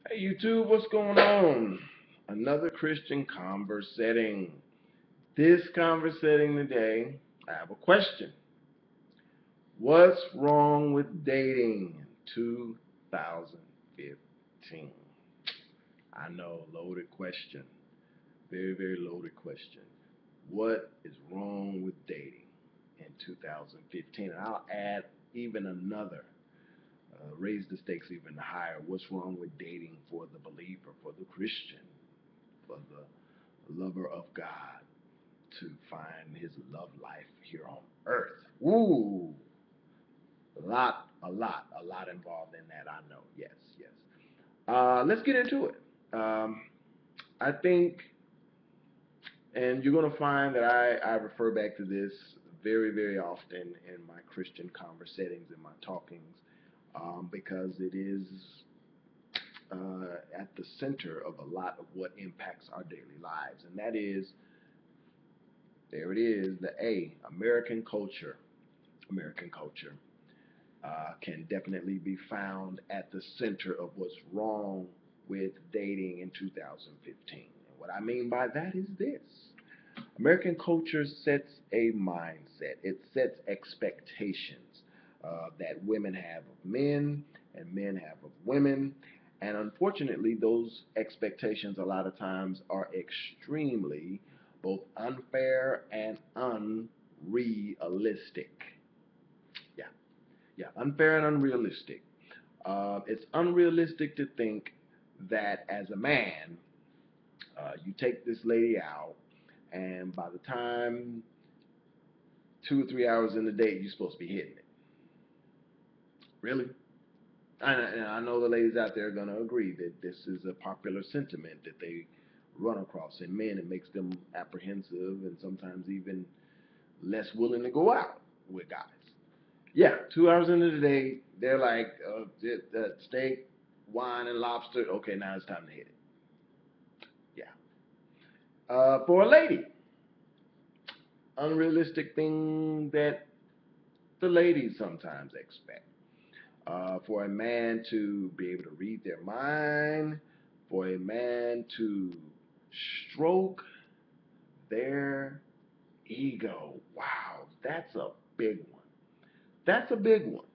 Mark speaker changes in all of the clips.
Speaker 1: Hey YouTube, what's going on? Another Christian conversetting. This conversetting today, I have a question. What's wrong with dating in 2015? I know, loaded question. Very, very loaded question. What is wrong with dating in 2015? And I'll add even another, raise the stakes even higher. What's wrong with dating for the believer, for the Christian, for the lover of God to find his love life here on earth? Ooh, a lot involved in that. I know. Yes, yes. Let's get into it. Um, I think, and you're going to find that I refer back to this very, very often in my Christian conversettings and my talkings, because it is at the center of a lot of what impacts our daily lives, and that is, there it is, the A, American culture. American culture can definitely be found at the center of what's wrong with dating in 2015. And what I mean by that is this. American culture sets a mindset. It sets expectations that women have of men and men have of women. And unfortunately, those expectations a lot of times are extremely both unfair and unrealistic. Yeah, yeah, unfair and unrealistic. It's unrealistic to think that as a man, you take this lady out, and by the time 2 or 3 hours in the day, you're supposed to be hitting it. Really? I know the ladies out there are going to agree that this is a popular sentiment that they run across in men. It makes them apprehensive and sometimes even less willing to go out with guys. Yeah, 2 hours into the day, they're like, steak, wine, and lobster. Okay, now it's time to hit it. Yeah. For a lady, unrealistic thing that the ladies sometimes expect. For a man to be able to read their mind, for a man to stroke their ego. Wow, that's a big one. That's a big one.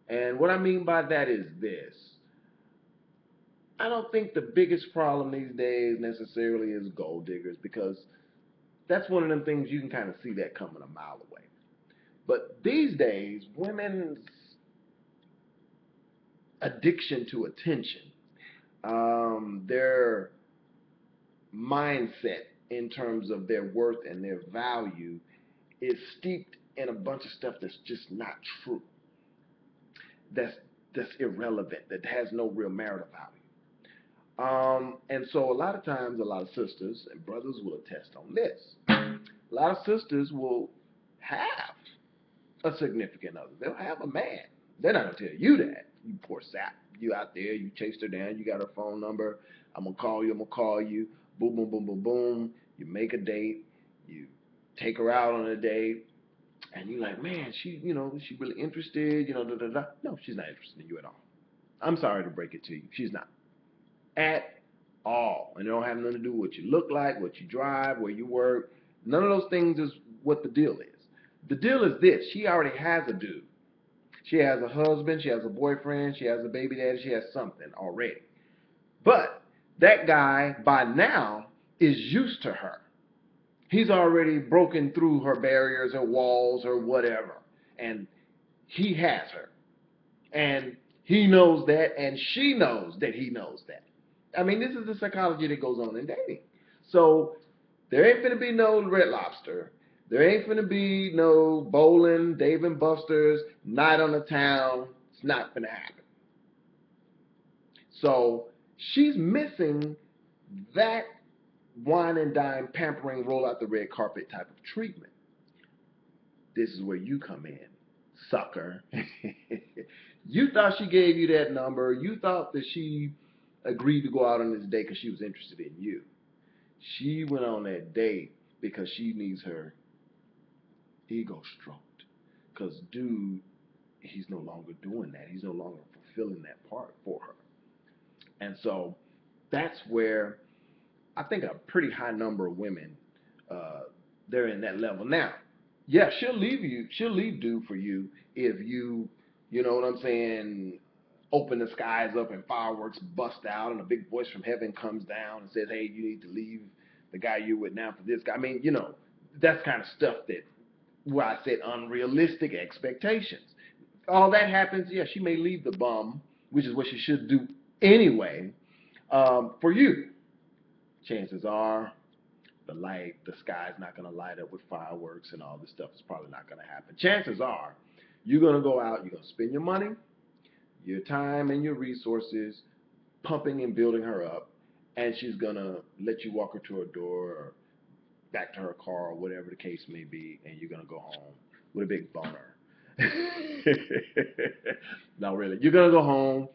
Speaker 1: And what I mean by that is this. I don't think the biggest problem these days necessarily is gold diggers, because that's one of them things you can kind of see that coming a mile away. But these days, women's addiction to attention, their mindset in terms of their worth and their value is steeped in a bunch of stuff that's just not true. That's that's irrelevant. That has no real marital value. And so a lot of times, a lot of sisters and brothers will attest on this. A lot of sisters will have a significant other. They'll have a man. They're not gonna tell you that. You poor sap. You out there, you chased her down, you got her phone number. I'm gonna call you, I'm gonna call you. Boom, boom, boom, boom, boom. You make a date, you take her out on a date, and you're like, man, she really interested, da da da. No, she's not interested in you at all. I'm sorry to break it to you. She's not. At all. And it don't have nothing to do with what you look like, what you drive, where you work. None of those things is what the deal is. The deal is this: she already has a dude. She has a husband, she has a boyfriend, she has a baby daddy, she has something already. But that guy, by now, is used to her. He's already broken through her barriers, her walls, or whatever. And he has her. And he knows that, and she knows that he knows that. I mean, this is the psychology that goes on in dating. So there ain't finna be no Red Lobster. There ain't finna be no bowling, Dave and Buster's, night on the town. It's not finna happen. So she's missing that wine and dine, pampering, roll out the red carpet type of treatment. This is where you come in, sucker. You thought she gave you that number. You thought that she agreed to go out on this date because she was interested in you. She went on that date because she needs her ego stroked. Because, dude, he's no longer doing that. He's no longer fulfilling that part for her. And so that's where I think a pretty high number of women, uh, they're in that level. Now, yeah, she'll leave dude for you if you know what I'm saying, open the skies up and fireworks bust out and a big voice from heaven comes down and says, hey, you need to leave the guy you're with now for this guy. I mean, that's kind of stuff that, where I said unrealistic expectations. All that happens, yeah, she may leave the bum, which is what she should do anyway, for you. Chances are the sky's not going to light up with fireworks and all this stuff is probably not going to happen. Chances are you're going to go out, you're going to spend your money, your time, and your resources pumping and building her up, and she's going to let you walk her to her door or back to her car or whatever the case may be, and you're going to go home with a big boner. No, really. You're going to go home,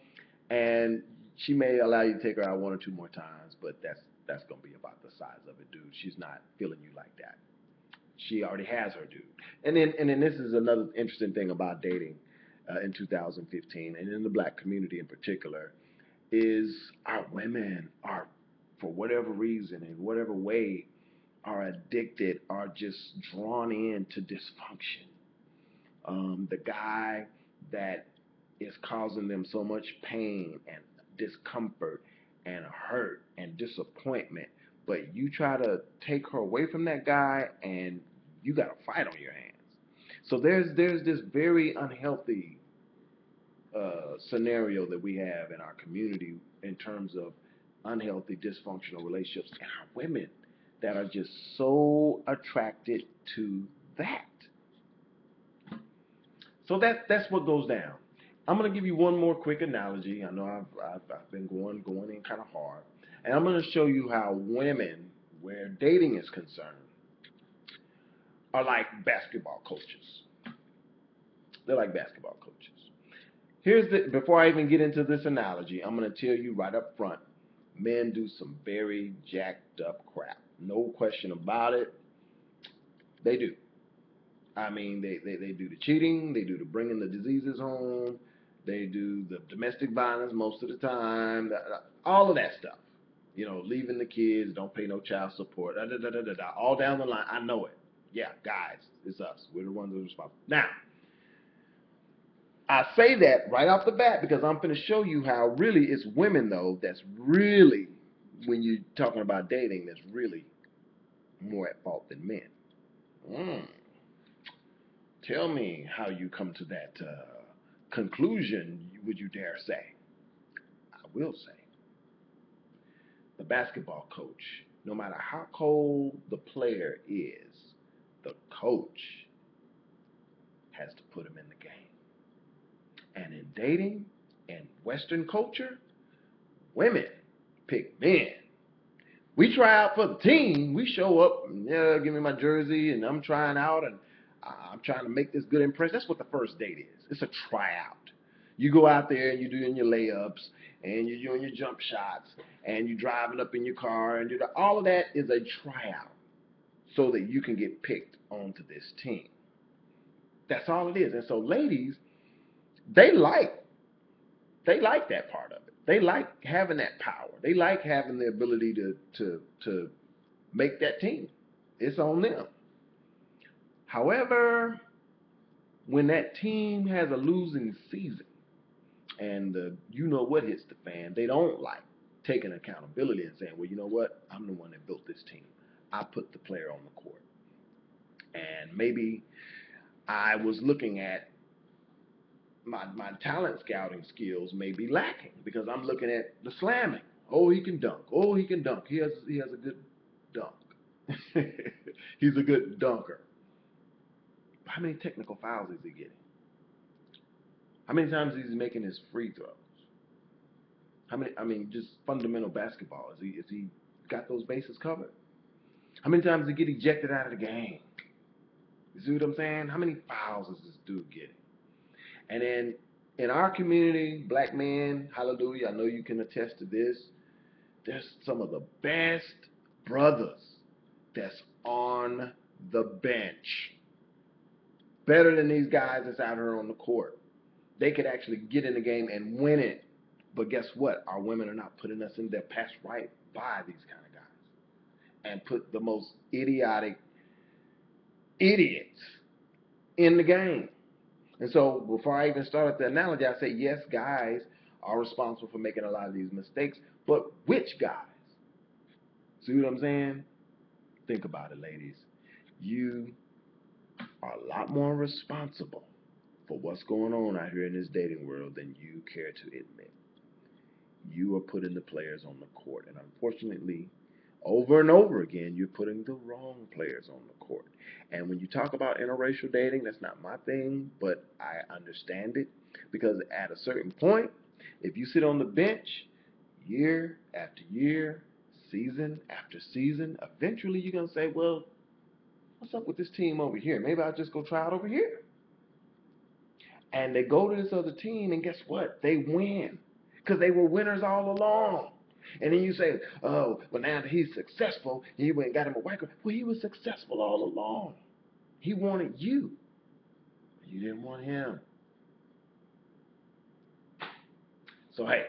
Speaker 1: and she may allow you to take her out one or two more times, but that's going to be about the size of it, dude. She's not feeling you like that. She already has her dude. And then this is another interesting thing about dating in 2015, and in the black community in particular, is our women are, for whatever reason, in whatever way, are addicted, are just drawn into dysfunction. The guy that is causing them so much pain and discomfort and hurt and disappointment, but you try to take her away from that guy and you got a fight on your hands. So there's this very unhealthy scenario that we have in our community in terms of unhealthy dysfunctional relationships and our women that are just so attracted to that. So that's what goes down. I'm gonna give you one more quick analogy. I know I've been going in kind of hard, and I'm gonna show you how women, where dating is concerned, are like basketball coaches. They're like basketball coaches. Before I even get into this analogy, I'm gonna tell you right up front, men do some very jacked up crap. No question about it. They do. I mean, they do the cheating, they do the bringing the diseases home, they do the domestic violence most of the time, all of that stuff. Leaving the kids, don't pay no child support, all down the line. I know it. Yeah, guys, it's us. We're the ones that are responsible. Now, I say that right off the bat because I'm going to show you how really it's women, though, that's really, when you're talking about dating, that's really more at fault than men. Mm. Tell me how you come to that conclusion, would you dare say? I will say. The basketball coach, no matter how cold the player is, the coach has to put him in the game. And in dating and Western culture, women pick men. We try out for the team. We show up, and, yeah, give me my jersey, and I'm trying out, and I'm trying to make this good impression. That's what the first date is. It's a tryout. You go out there and you're doing your layups, and you're doing your jump shots, and you're driving up in your car, and all of that is a tryout so that you can get picked onto this team. That's all it is. And so ladies, they like they like that part of it. They like having that power. They like having the ability to make that team. It's on them. However, when that team has a losing season and you know what hits the fan, they don't like taking accountability and saying, well, you know what? I'm the one that built this team. I put the player on the court. And maybe I was looking at my talent scouting skills may be lacking because I'm looking at the slamming. Oh, he can dunk. Oh, he can dunk. He has a good dunk. He's a good dunker. How many technical fouls is he getting? How many times is he making his free throws? How many? I mean, just fundamental basketball. Is he got those bases covered? How many times does he get ejected out of the game? You see what I'm saying? How many fouls is this dude getting? And then in our community, black men, hallelujah, I know you can attest to this. There's some of the best brothers that's on the bench. Better than these guys that's out here on the court. They could actually get in the game and win it. But guess what? Our women are not putting us in there. Pass right by these kind of guys and put the most idiotic idiots in the game. And so before I even started the analogy, I said, yes, guys are responsible for making a lot of these mistakes, but which guys? See what I'm saying? Think about it, ladies. You are a lot more responsible for what's going on out here in this dating world than you care to admit. You are putting the players on the court, and unfortunately, over and over again, you're putting the wrong players on the court. And when you talk about interracial dating, that's not my thing, but I understand it because at a certain point, if you sit on the bench year after year, season after season, eventually you're going to say, well, what's up with this team over here? Maybe I'll just go try it over here. And they go to this other team, and guess what? They win because they were winners all along. And then you say, oh, well, now that he's successful, he went and got him a white girl. Well, he was successful all along. He wanted you. You didn't want him. So, hey,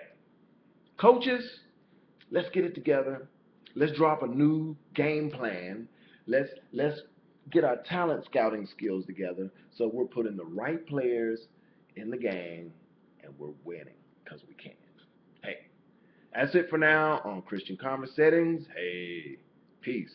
Speaker 1: coaches, let's get it together. Let's drop a new game plan. Let's get our talent scouting skills together so we're putting the right players in the game and we're winning because we can. Hey, that's it for now on Christian Converse Settings. Hey, peace.